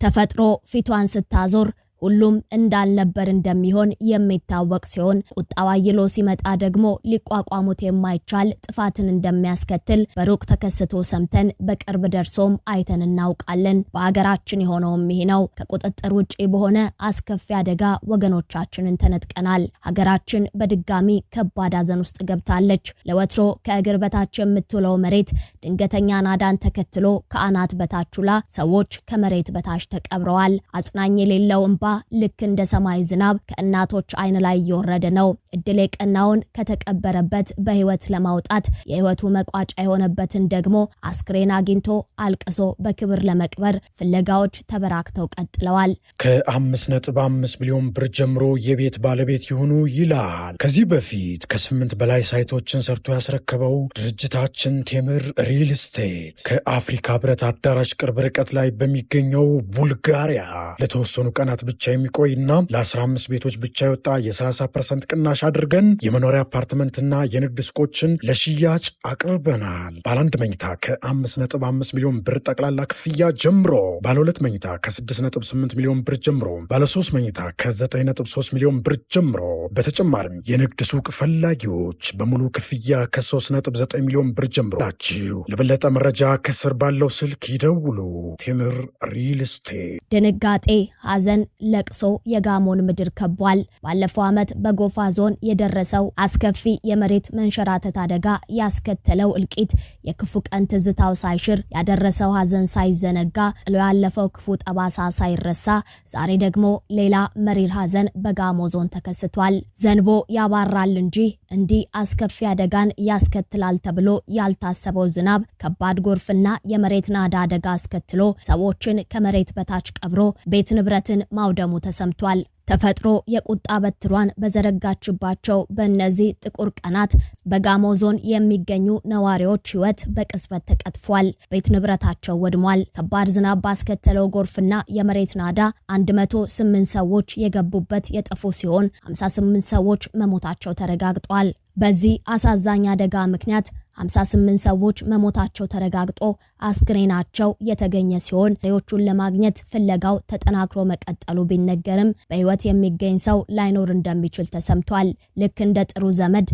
ተፈጥሮ ፊቷን ስታዞር ሁሉም እንዳልነበር እንደሚሆን የሚታወቅ ሲሆን ቁጣው አይሎ ሲመጣ ደግሞ ሊቋቋሙት የማይቻል ጥፋትን እንደሚያስከትል በሩቅ ተከስቶ ሰምተን በቅርብ ደርሶም አይተን እናውቃለን። በሀገራችን የሆነውም ይሄ ነው። ከቁጥጥር ውጪ በሆነ አስከፊ አደጋ ወገኖቻችንን ተነጥቀናል። ሀገራችን በድጋሚ ከባድ ሐዘን ውስጥ ገብታለች። ለወትሮ ከእግር በታች የምትውለው መሬት ድንገተኛ ናዳን ተከትሎ ከአናት በታች ውላ ሰዎች ከመሬት በታች ተቀብረዋል። አጽናኝ የሌለው እንባ ልክ እንደ ሰማይ ዝናብ ከእናቶች አይን ላይ እየወረደ ነው። እድል የቀናውን ከተቀበረበት በህይወት ለማውጣት የህይወቱ መቋጫ የሆነበትን ደግሞ አስክሬን አግኝቶ አልቅሶ በክብር ለመቅበር ፍለጋዎች ተበራክተው ቀጥለዋል። ከ5.5 ሚሊዮን ብር ጀምሮ የቤት ባለቤት ይሁኑ ይላል። ከዚህ በፊት ከ8 በላይ ሳይቶችን ሰርቶ ያስረከበው ድርጅታችን ቴምር ሪል ስቴት ከአፍሪካ ህብረት አዳራሽ ቅርብ ርቀት ላይ በሚገኘው ቡልጋሪያ ለተወሰኑ ቀናት ብቻ የሚቆይና ለ15 ቤቶች ብቻ የወጣ የ30% ቅናሽ አድርገን የመኖሪያ አፓርትመንትና የንግድ ሱቆችን ለሽያጭ አቅርበናል። ባለ 1 መኝታ ከ5.5 ሚሊዮን ብር ጠቅላላ ክፍያ ጀምሮ፣ ባለ 2 መኝታ ከ6.8 ሚሊዮን ብር ጀምሮ፣ ባለ 3 መኝታ ከ9.3 ሚሊዮን ብር ጀምሮ። በተጨማሪም የንግድ ሱቅ ፈላጊዎች በሙሉ ክፍያ ከ3.9 ሚሊዮን ብር ጀምሮ ናችሁ። ለበለጠ መረጃ ከስር ባለው ስልክ ይደውሉ። ቴምር ሪል ስቴት። ድንጋጤ፣ ሐዘን፣ ለቅሶ የጋሞን ምድር ከቧል። ባለፈው ዓመት በጎፋ ዞን የደረሰው አስከፊ የመሬት መንሸራተት አደጋ ያስከተለው እልቂት የክፉ ቀን ትዝታው ሳይሽር ያደረሰው ሐዘን ሳይዘነጋ ጥሎ ያለፈው ክፉ ጠባሳ ሳይረሳ ዛሬ ደግሞ ሌላ መሪር ሐዘን በጋሞ ዞን ተከስቷል። ዘንቦ ያባራል እንጂ እንዲህ አስከፊ አደጋን ያስከትላል ተብሎ ያልታሰበው ዝናብ ከባድ ጎርፍና የመሬት ናዳ አደጋ አስከትሎ ሰዎችን ከመሬት በታች ቀብሮ ቤት ንብረትን ማውደሙ ተሰምቷል። ተፈጥሮ የቁጣ በትሯን በዘረጋችባቸው በእነዚህ ጥቁር ቀናት በጋሞ ዞን የሚገኙ ነዋሪዎች ሕይወት በቅጽበት ተቀጥፏል። ቤት ንብረታቸው ወድሟል። ከባድ ዝናብ ባስከተለው ጎርፍና የመሬት ናዳ 108 ሰዎች የገቡበት የጠፉ ሲሆን 58 ሰዎች መሞታቸው ተረጋግጧል። በዚህ አሳዛኝ አደጋ ምክንያት 58 ሰዎች መሞታቸው ተረጋግጦ አስክሬናቸው የተገኘ ሲሆን ሬዎቹን ለማግኘት ፍለጋው ተጠናክሮ መቀጠሉ ቢነገርም በህይወት የሚገኝ ሰው ላይኖር እንደሚችል ተሰምቷል። ልክ እንደ ጥሩ ዘመድ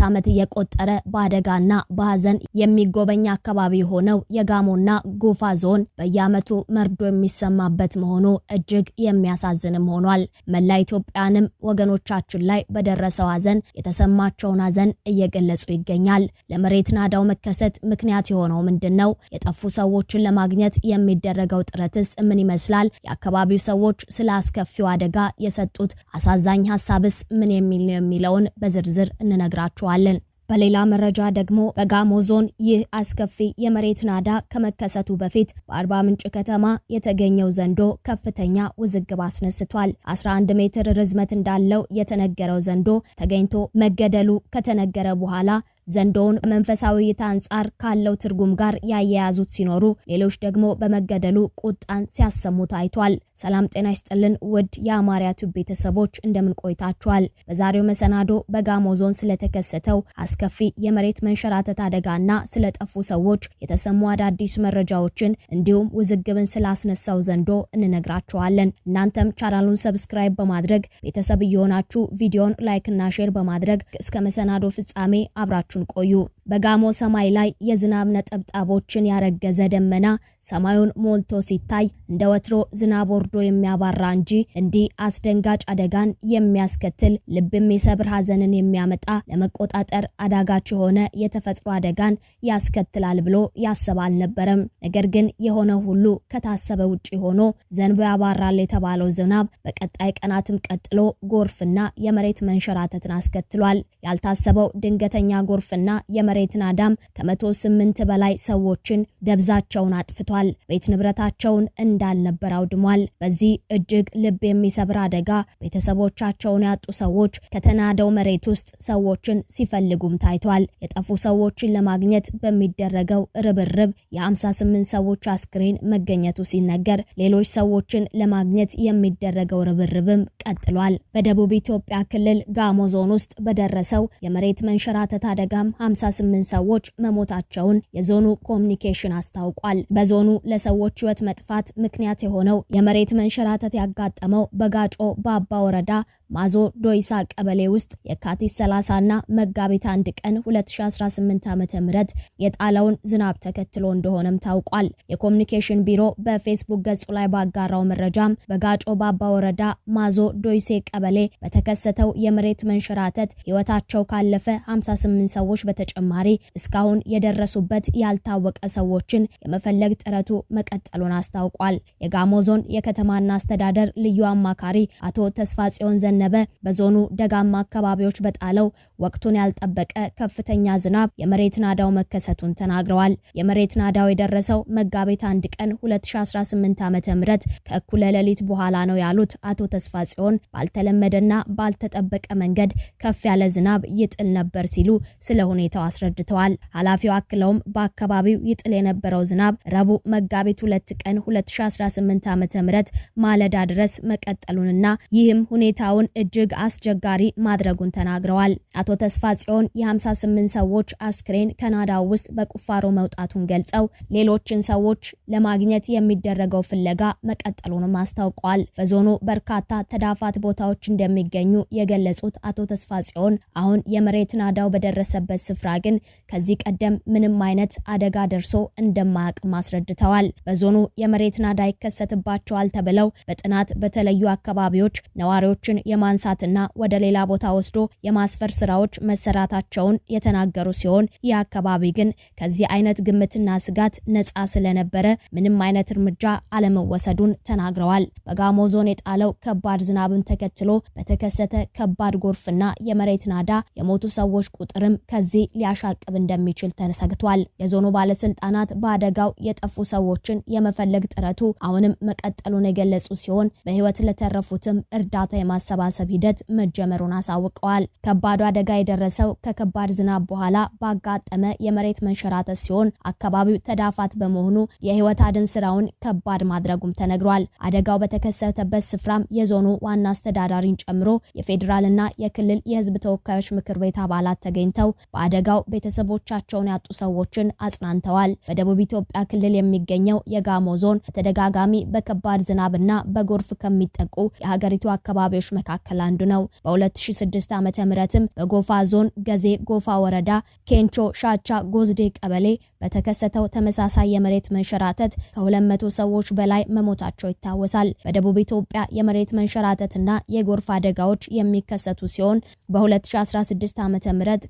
ዓመት እየቆጠረ በአደጋና በሐዘን የሚጎበኝ አካባቢ ሆነው የጋሞና ጎፋ ዞን በየዓመቱ መርዶ የሚሰማበት መሆኑ እጅግ የሚያሳዝንም ሆኗል። መላ ኢትዮጵያንም ወገኖቻችን ላይ በደረሰው ሐዘን የተሰማቸውን ሐዘን እየገለጹ ይገኛል። ለመሬት ናዳው መከሰት ምክንያት የሆነው ምንድነው? የጠፉ ሰዎችን ለማግኘት የሚደረገው ጥረትስ ምን ይመስላል? የአካባቢው ሰዎች ስለ አስከፊው አደጋ የሰጡት አሳዛኝ ሐሳብስ ምን የሚል ነው የሚለውን በዝርዝር እንነግራችኋለን። በሌላ መረጃ ደግሞ በጋሞ ዞን ይህ አስከፊ የመሬት ናዳ ከመከሰቱ በፊት በአርባ ምንጭ ከተማ የተገኘው ዘንዶ ከፍተኛ ውዝግብ አስነስቷል። 11 ሜትር ርዝመት እንዳለው የተነገረው ዘንዶ ተገኝቶ መገደሉ ከተነገረ በኋላ ዘንዶውን መንፈሳዊ እይታ አንጻር ካለው ትርጉም ጋር ያያያዙት ሲኖሩ ሌሎች ደግሞ በመገደሉ ቁጣን ሲያሰሙ ታይቷል። ሰላም ጤና ይስጥልን ውድ የአማርያ ቲዩብ ቤተሰቦች እንደምን ቆይታችኋል? በዛሬው መሰናዶ በጋሞ ዞን ስለተከሰተው አስከፊ የመሬት መንሸራተት አደጋና ስለጠፉ ሰዎች የተሰሙ አዳዲስ መረጃዎችን እንዲሁም ውዝግብን ስላስነሳው ዘንዶ እንነግራችኋለን። እናንተም ቻናሉን ሰብስክራይብ በማድረግ ቤተሰብ እየሆናችሁ ቪዲዮን ላይክ እና ሼር በማድረግ እስከ መሰናዶ ፍጻሜ አብራችሁ ቆዩ። በጋሞ ሰማይ ላይ የዝናብ ነጠብጣቦችን ያረገዘ ደመና ሰማዩን ሞልቶ ሲታይ እንደ ወትሮ ዝናብ ወርዶ የሚያባራ እንጂ እንዲህ አስደንጋጭ አደጋን የሚያስከትል ልብ የሚሰብር ሐዘንን የሚያመጣ ለመቆጣጠር አዳጋች የሆነ የተፈጥሮ አደጋን ያስከትላል ብሎ ያሰበ አልነበረም። ነገር ግን የሆነው ሁሉ ከታሰበ ውጪ ሆኖ ዘንቦ ያባራል የተባለው ዝናብ በቀጣይ ቀናትም ቀጥሎ ጎርፍና የመሬት መንሸራተትን አስከትሏል። ያልታሰበው ድንገተኛ ጎርፍና የመሬት ናዳም ከ108 በላይ ሰዎችን ደብዛቸውን አጥፍቷል። ቤት ንብረታቸውን እንዳልነበር አውድሟል። በዚህ እጅግ ልብ የሚሰብር አደጋ ቤተሰቦቻቸውን ያጡ ሰዎች ከተናደው መሬት ውስጥ ሰዎችን ሲፈልጉም ታይቷል። የጠፉ ሰዎችን ለማግኘት በሚደረገው ርብርብ የ58 ሰዎች አስክሬን መገኘቱ ሲነገር ሌሎች ሰዎችን ለማግኘት የሚደረገው ርብርብም ቀጥሏል። በደቡብ ኢትዮጵያ ክልል ጋሞ ዞን ውስጥ በደረሰው የመሬት መንሸራተት አደጋም 58 58 ሰዎች መሞታቸውን የዞኑ ኮሚኒኬሽን አስታውቋል። በዞኑ ለሰዎች ሕይወት መጥፋት ምክንያት የሆነው የመሬት መንሸራተት ያጋጠመው በጋጮ ባባ ወረዳ ማዞ ዶይሳ ቀበሌ ውስጥ የካቲት 30 እና መጋቢት 1 ቀን 2018 ዓ.ም የጣለውን ዝናብ ተከትሎ እንደሆነም ታውቋል። የኮሚኒኬሽን ቢሮ በፌስቡክ ገጹ ላይ ባጋራው መረጃም በጋጮ ባባ ወረዳ ማዞ ዶይሴ ቀበሌ በተከሰተው የመሬት መንሸራተት ሕይወታቸው ካለፈ 58 ሰዎች በተጨማሪ እስካሁን የደረሱበት ያልታወቀ ሰዎችን የመፈለግ ጥረቱ መቀጠሉን አስታውቋል። የጋሞ ዞን የከተማና አስተዳደር ልዩ አማካሪ አቶ ተስፋጽዮን ዘነበ በዞኑ ደጋማ አካባቢዎች በጣለው ወቅቱን ያልጠበቀ ከፍተኛ ዝናብ የመሬት ናዳው መከሰቱን ተናግረዋል። የመሬት ናዳው የደረሰው መጋቢት 1 ቀን 2018 ዓ.ም ከእኩለ ሌሊት በኋላ ነው ያሉት አቶ ተስፋጽዮን ባልተለመደና ባልተጠበቀ መንገድ ከፍ ያለ ዝናብ ይጥል ነበር ሲሉ ስለ ሁኔታው አስረድተዋል። ኃላፊው አክለውም በአካባቢው ይጥል የነበረው ዝናብ ረቡዕ መጋቢት 2 ቀን 2018 ዓ.ም ማለዳ ድረስ መቀጠሉንና ይህም ሁኔታውን እጅግ አስቸጋሪ ማድረጉን ተናግረዋል። አቶ ተስፋጽዮን የ58 ሰዎች አስክሬን ከናዳው ውስጥ በቁፋሮ መውጣቱን ገልጸው ሌሎችን ሰዎች ለማግኘት የሚደረገው ፍለጋ መቀጠሉንም አስታውቀዋል። በዞኑ በርካታ ተዳፋት ቦታዎች እንደሚገኙ የገለጹት አቶ ተስፋጽዮን አሁን የመሬት ናዳው በደረሰበት ስፍራ ግን ከዚህ ቀደም ምንም አይነት አደጋ ደርሶ እንደማያውቅም አስረድተዋል። በዞኑ የመሬት ናዳ ይከሰትባቸዋል ተብለው በጥናት በተለዩ አካባቢዎች ነዋሪዎችን የማንሳትና ወደ ሌላ ቦታ ወስዶ የማስፈር ስራዎች መሰራታቸውን የተናገሩ ሲሆን ይህ አካባቢ ግን ከዚህ አይነት ግምትና ስጋት ነፃ ስለነበረ ምንም አይነት እርምጃ አለመወሰዱን ተናግረዋል። በጋሞ ዞን የጣለው ከባድ ዝናብን ተከትሎ በተከሰተ ከባድ ጎርፍና የመሬት ናዳ የሞቱ ሰዎች ቁጥርም ከዚህ ሊያሻቅብ እንደሚችል ተሰግቷል። የዞኑ ባለስልጣናት በአደጋው የጠፉ ሰዎችን የመፈለግ ጥረቱ አሁንም መቀጠሉን የገለጹ ሲሆን በህይወት ለተረፉትም እርዳታ የማሰባሰብ ሂደት መጀመሩን አሳውቀዋል። ከባዱ አደጋ የደረሰው ከከባድ ዝናብ በኋላ ባጋጠመ የመሬት መንሸራተት ሲሆን አካባቢው ተዳፋት በመሆኑ የህይወት አድን ስራውን ከባድ ማድረጉም ተነግሯል። አደጋው በተከሰተበት ስፍራም የዞኑ ዋና አስተዳዳሪን ጨምሮ የፌዴራልና የክልል የህዝብ ተወካዮች ምክር ቤት አባላት ተገኝተው በአደጋው ቤተሰቦቻቸውን ያጡ ሰዎችን አጽናንተዋል። በደቡብ ኢትዮጵያ ክልል የሚገኘው የጋሞ ዞን በተደጋጋሚ በከባድ ዝናብና በጎርፍ ከሚጠቁ የሀገሪቱ አካባቢዎች መካከል አንዱ ነው። በ2006 ዓ.ም በጎፋ ዞን ገዜ ጎፋ ወረዳ ኬንቾ ሻቻ ጎዝዴ ቀበሌ በተከሰተው ተመሳሳይ የመሬት መንሸራተት ከ200 ሰዎች በላይ መሞታቸው ይታወሳል። በደቡብ ኢትዮጵያ የመሬት መንሸራተትና የጎርፍ አደጋዎች የሚከሰቱ ሲሆን በ2016 ዓ.ም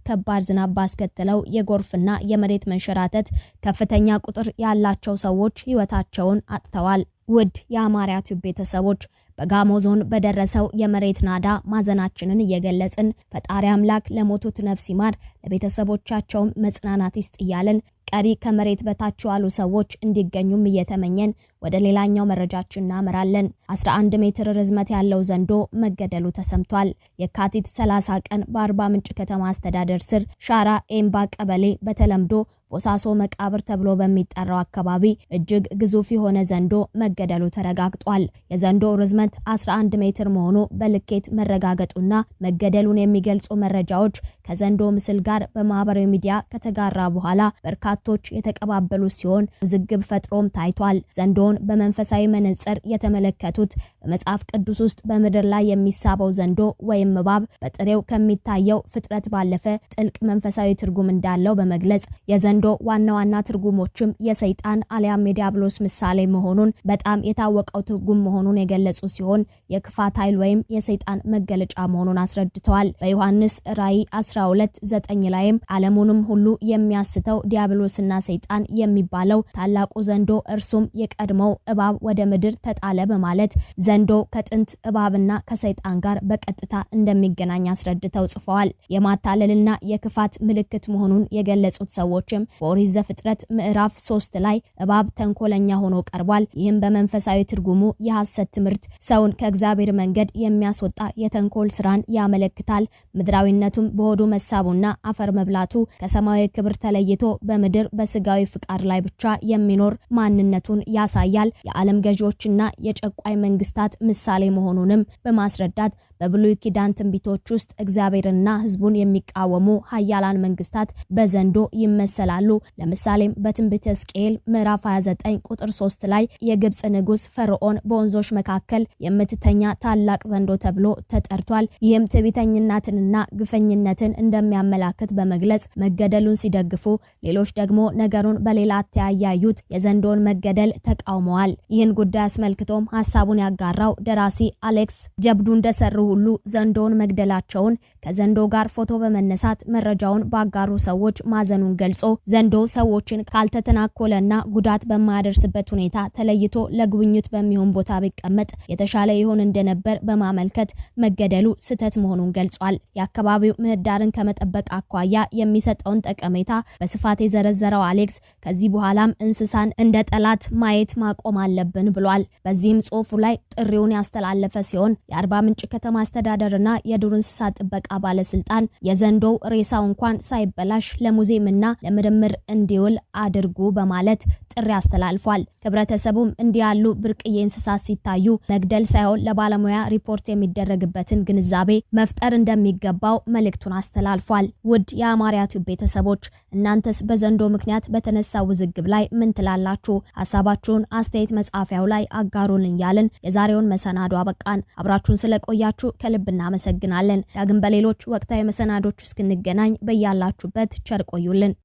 ከባድ ዝናብ ባስከተለው የጎርፍና የመሬት መንሸራተት ከፍተኛ ቁጥር ያላቸው ሰዎች ህይወታቸውን አጥተዋል። ውድ የአማርያ ቲዩብ ቤተሰቦች በጋሞ ዞን በደረሰው የመሬት ናዳ ማዘናችንን እየገለጽን ፈጣሪ አምላክ ለሞቱት ነፍስ ይማር ለቤተሰቦቻቸው መጽናናት ይስጥ እያልን ቀሪ ከመሬት በታች ያሉ ሰዎች እንዲገኙም እየተመኘን ወደ ሌላኛው መረጃችን እናመራለን። 11 ሜትር ርዝመት ያለው ዘንዶ መገደሉ ተሰምቷል። የካቲት 30 ቀን በአርባ ምንጭ ከተማ አስተዳደር ስር ሻራ ኤምባ ቀበሌ በተለምዶ ቦሳሶ መቃብር ተብሎ በሚጠራው አካባቢ እጅግ ግዙፍ የሆነ ዘንዶ መገደሉ ተረጋግጧል። የዘንዶ ርዝመት 11 ሜትር መሆኑ በልኬት መረጋገጡና መገደሉን የሚገልጹ መረጃዎች ከዘንዶ ምስል ጋር በማህበራዊ ሚዲያ ከተጋራ በኋላ በርካቶች የተቀባበሉ ሲሆን ውዝግብ ፈጥሮም ታይቷል። ዘንዶውን በመንፈሳዊ መነጽር የተመለከቱት በመጽሐፍ ቅዱስ ውስጥ በምድር ላይ የሚሳበው ዘንዶ ወይም እባብ በጥሬው ከሚታየው ፍጥረት ባለፈ ጥልቅ መንፈሳዊ ትርጉም እንዳለው በመግለጽ የዘንዶ ዋና ዋና ትርጉሞችም የሰይጣን አሊያም የዲያብሎስ ምሳሌ መሆኑን በጣም የታወቀው ትርጉም መሆኑን የገለጹ ሲሆን የክፋት ኃይል ወይም የሰይጣን መገለጫ መሆኑን አስረድተዋል። በዮሐንስ ራዕይ 12:9 ላይም ዓለሙንም ሁሉ የሚያስተው ዲያብሎስና ሰይጣን የሚባለው ታላቁ ዘንዶ እርሱም የቀድሞው እባብ ወደ ምድር ተጣለ በማለት ዘንዶ ከጥንት እባብና ከሰይጣን ጋር በቀጥታ እንደሚገናኝ አስረድተው ጽፈዋል። የማታለልና የክፋት ምልክት መሆኑን የገለጹት ሰዎችም በኦሪት ዘፍጥረት ምዕራፍ 3 ላይ እባብ ተንኮለኛ ሆኖ ቀርቧል። ይህም በመንፈሳዊ ትርጉሙ የሐሰት ትምህርት ሰውን ከእግዚአብሔር መንገድ የሚያስወጣ የተንኮል ስራን ያመለክታል። ምድራዊነቱም በሆዱ መሳቡና አፈር መብላቱ ከሰማያዊ ክብር ተለይቶ በምድር በስጋዊ ፍቃድ ላይ ብቻ የሚኖር ማንነቱን ያሳያል። የዓለም ገዢዎችና የጨቋይ መንግስታት የነገስታት ምሳሌ መሆኑንም በማስረዳት በብሉይ ኪዳን ትንቢቶች ውስጥ እግዚአብሔርና ሕዝቡን የሚቃወሙ ኃያላን መንግስታት በዘንዶ ይመሰላሉ። ለምሳሌም በትንቢተ ሕዝቅኤል ምዕራፍ 29 ቁጥር 3 ላይ የግብጽ ንጉስ ፈርዖን በወንዞች መካከል የምትተኛ ታላቅ ዘንዶ ተብሎ ተጠርቷል። ይህም ትዕቢተኝነትንና ግፈኝነትን እንደሚያመላክት በመግለጽ መገደሉን ሲደግፉ፣ ሌሎች ደግሞ ነገሩን በሌላ አተያዩት የዘንዶን መገደል ተቃውመዋል። ይህን ጉዳይ አስመልክቶም ሐሳቡን ያጋራው ደራሲ አሌክስ ጀብዱ እንደሰሩ ሁሉ ዘንዶውን መግደላቸውን ከዘንዶ ጋር ፎቶ በመነሳት መረጃውን ባጋሩ ሰዎች ማዘኑን ገልጾ ዘንዶ ሰዎችን ካልተተናኮለና ጉዳት በማያደርስበት ሁኔታ ተለይቶ ለጉብኝት በሚሆን ቦታ ቢቀመጥ የተሻለ ይሆን እንደነበር በማመልከት መገደሉ ስህተት መሆኑን ገልጿል። የአካባቢው ምህዳርን ከመጠበቅ አኳያ የሚሰጠውን ጠቀሜታ በስፋት የዘረዘረው አሌክስ ከዚህ በኋላም እንስሳን እንደ ጠላት ማየት ማቆም አለብን ብሏል። በዚህም ጽሑፉ ላይ ጥሪውን ያስተላለፈ ሲሆን የአርባ ምንጭ ከተማ አስተዳደርና የዱር እንስሳት ጥበቃ ባለስልጣን የዘንዶው ሬሳው እንኳን ሳይበላሽ ለሙዚየምና ለምርምር እንዲውል አድርጉ በማለት ጥሪ አስተላልፏል። ህብረተሰቡም እንዲህ ያሉ ብርቅዬ እንስሳት ሲታዩ መግደል ሳይሆን ለባለሙያ ሪፖርት የሚደረግበትን ግንዛቤ መፍጠር እንደሚገባው መልእክቱን አስተላልፏል። ውድ የአማርያ ቲዩብ ቤተሰቦች እናንተስ በዘንዶ ምክንያት በተነሳው ውዝግብ ላይ ምን ትላላችሁ? ሐሳባችሁን አስተያየት መጻፊያው ላይ አጋሩን እያልን የዛሬውን መሰናዶ አበቃን። አብራችሁን ስለቆያችሁ ከልብ እናመሰግናለን። ዳግም በሌሎች ወቅታዊ መሰናዶች እስክንገናኝ በያላችሁበት ቸር ቆዩልን።